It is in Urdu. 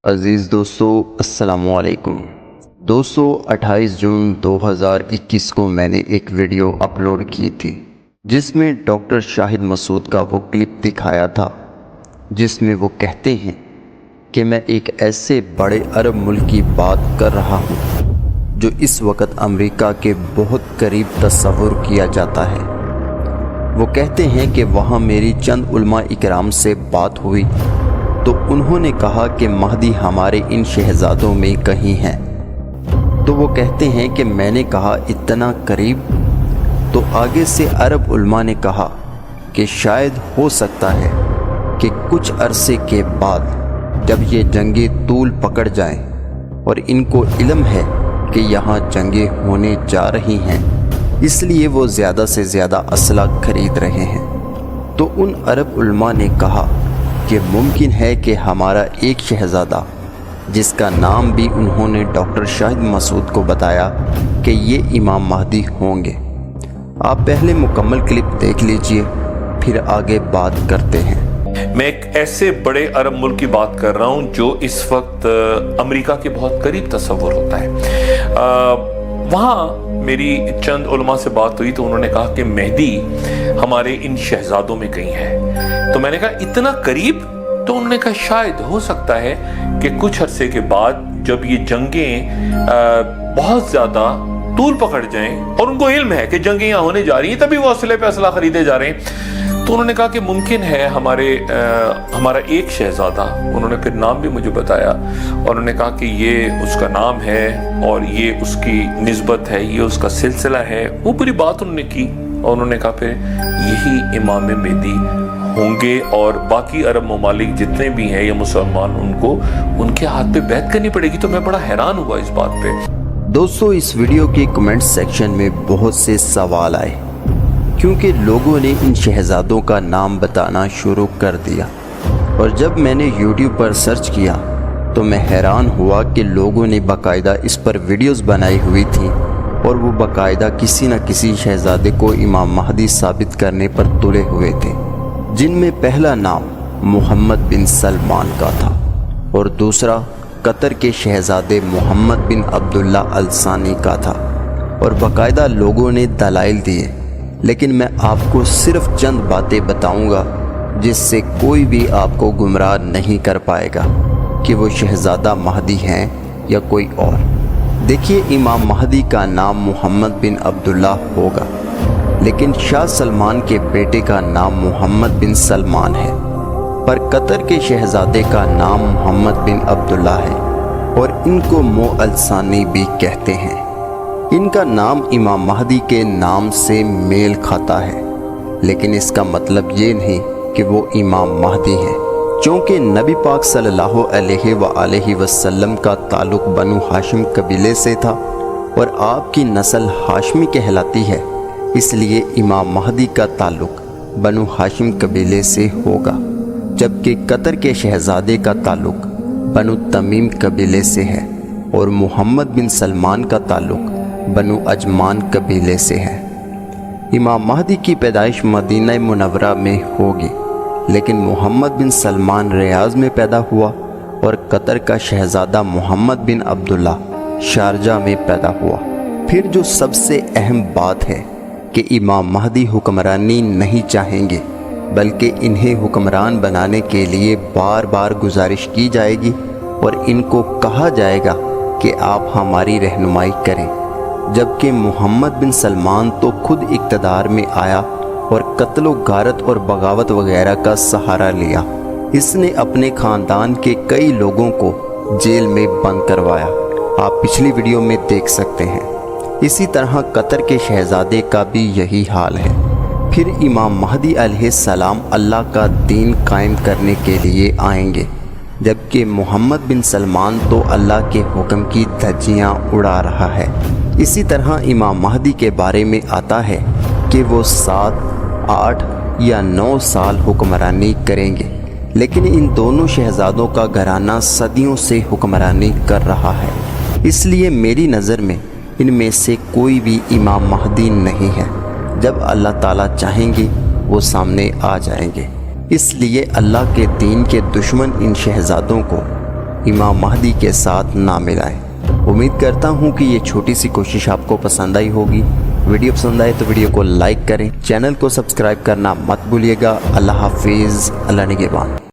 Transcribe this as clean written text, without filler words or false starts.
عزیز دوستو السلام علیکم دوستو 28 جون 2021 کو میں نے ایک ویڈیو اپلوڈ کی تھی جس میں ڈاکٹر شاہد مسعود کا وہ کلپ دکھایا تھا جس میں وہ کہتے ہیں کہ میں ایک ایسے بڑے عرب ملک کی بات کر رہا ہوں جو اس وقت امریکہ کے بہت قریب تصور کیا جاتا ہے۔ وہ کہتے ہیں کہ وہاں میری چند علماء اکرام سے بات ہوئی تو انہوں نے کہا کہ مہدی ہمارے ان شہزادوں میں کہیں ہیں۔ تو وہ کہتے ہیں کہ میں نے کہا اتنا قریب؟ تو آگے سے عرب علماء نے کہا کہ شاید ہو سکتا ہے کہ کچھ عرصے کے بعد جب یہ جنگیں طول پکڑ جائیں اور ان کو علم ہے کہ یہاں جنگیں ہونے جا رہی ہیں اس لیے وہ زیادہ سے زیادہ اسلحہ خرید رہے ہیں۔ تو ان عرب علماء نے کہا کہ ممکن ہے کہ ہمارا ایک شہزادہ جس کا نام بھی انہوں نے ڈاکٹر شاہد مسعود کو بتایا کہ یہ امام مہدی ہوں گے۔ آپ پہلے مکمل کلپ دیکھ لیجئے پھر آگے بات کرتے ہیں۔ میں ایک ایسے بڑے عرب ملک کی بات کر رہا ہوں جو اس وقت امریکہ کے بہت قریب تصور ہوتا ہے۔ وہاں میری چند علماء سے بات ہوئی تو انہوں نے کہا کہ مہدی ہمارے ان شہزادوں میں کہیں ہے۔ تو میں نے کہا اتنا قریب؟ تو انہوں نے کہا شاید ہو سکتا ہے کہ کچھ عرصے کے بعد جب یہ جنگیں بہت زیادہ طول پکڑ جائیں اور ان کو علم ہے کہ جنگیں یہاں ہونے جا رہی ہیں تبھی وہ اسلحے پہ اسلحہ خریدے جا رہے ہیں۔ تو انہوں نے کہا کہ ممکن ہے ہمارا ایک شہزادہ، انہوں نے پھر نام بھی مجھے بتایا اور انہوں نے کہا کہ یہ اس کا نام ہے اور یہ اس کی نسبت ہے، یہ اس کا سلسلہ ہے۔ وہ پوری بات انہوں نے کی اور انہوں نے کہا پھر یہی امام مہدی ہوں گے اور باقی عرب ممالک جتنے بھی ہیں یا مسلمان ان کے ہاتھ پہ بیعت کرنی پڑے گی۔ تو میں بڑا حیران ہوا اس بات پہ۔ دوستو اس ویڈیو کے کمنٹ سیکشن میں بہت سے سوال آئے کیونکہ لوگوں نے ان شہزادوں کا نام بتانا شروع کر دیا، اور جب میں نے یوٹیوب پر سرچ کیا تو میں حیران ہوا کہ لوگوں نے باقاعدہ اس پر ویڈیوز بنائی ہوئی تھیں اور وہ باقاعدہ کسی نہ کسی شہزادے کو امام مہدی ثابت کرنے پر تلے ہوئے تھے، جن میں پہلا نام محمد بن سلمان کا تھا اور دوسرا قطر کے شہزادے محمد بن عبداللہ الثانی کا تھا، اور باقاعدہ لوگوں نے دلائل دیے، لیکن میں آپ کو صرف چند باتیں بتاؤں گا جس سے کوئی بھی آپ کو گمراہ نہیں کر پائے گا کہ وہ شہزادہ مہدی ہیں یا کوئی اور۔ دیکھیے امام مہدی کا نام محمد بن عبداللہ ہوگا، لیکن شاہ سلمان کے بیٹے کا نام محمد بن سلمان ہے، پر قطر کے شہزادے کا نام محمد بن عبداللہ ہے اور ان کو مو الثانی بھی کہتے ہیں۔ ان کا نام امام مہدی کے نام سے میل کھاتا ہے، لیکن اس کا مطلب یہ نہیں کہ وہ امام مہدی ہیں، چونکہ نبی پاک صلی اللہ علیہ وآلہ وسلم کا تعلق بنو ہاشم قبیلے سے تھا اور آپ کی نسل ہاشمی کہلاتی ہے، اس لیے امام مہدی کا تعلق بنو ہاشم قبیلے سے ہوگا، جبکہ قطر کے شہزادے کا تعلق بنو تمیم قبیلے سے ہے اور محمد بن سلمان کا تعلق بنو عجمان قبیلے سے ہے۔ امام مہدی کی پیدائش مدینہ منورہ میں ہوگی، لیکن محمد بن سلمان ریاض میں پیدا ہوا اور قطر کا شہزادہ محمد بن عبداللہ شارجہ میں پیدا ہوا۔ پھر جو سب سے اہم بات ہے کہ امام مہدی حکمرانی نہیں چاہیں گے، بلکہ انہیں حکمران بنانے کے لیے بار بار گزارش کی جائے گی اور ان کو کہا جائے گا کہ آپ ہماری رہنمائی کریں، جبکہ محمد بن سلمان تو خود اقتدار میں آیا اور قتل و غارت اور بغاوت وغیرہ کا سہارا لیا۔ اس نے اپنے خاندان کے کئی لوگوں کو جیل میں بند کروایا، آپ پچھلی ویڈیو میں دیکھ سکتے ہیں۔ اسی طرح قطر کے شہزادے کا بھی یہی حال ہے۔ پھر امام مہدی علیہ السلام اللہ کا دین قائم کرنے کے لیے آئیں گے، جبکہ محمد بن سلمان تو اللہ کے حکم کی دھجیاں اڑا رہا ہے۔ اسی طرح امام مہدی کے بارے میں آتا ہے کہ وہ 7، 8 یا 9 سال حکمرانی کریں گے، لیکن ان دونوں شہزادوں کا گھرانہ صدیوں سے حکمرانی کر رہا ہے، اس لیے میری نظر میں ان میں سے کوئی بھی امام مہدی نہیں ہے۔ جب اللہ تعالیٰ چاہیں گے وہ سامنے آ جائیں گے، اس لیے اللہ کے دین کے دشمن ان شہزادوں کو امام مہدی کے ساتھ نہ ملائیں۔ امید کرتا ہوں کہ یہ چھوٹی سی کوشش آپ کو پسند آئی ہوگی۔ ویڈیو پسند آئے تو ویڈیو کو لائک کریں، چینل کو سبسکرائب کرنا مت بھولیے گا۔ اللہ حافظ، اللہ نگہبان۔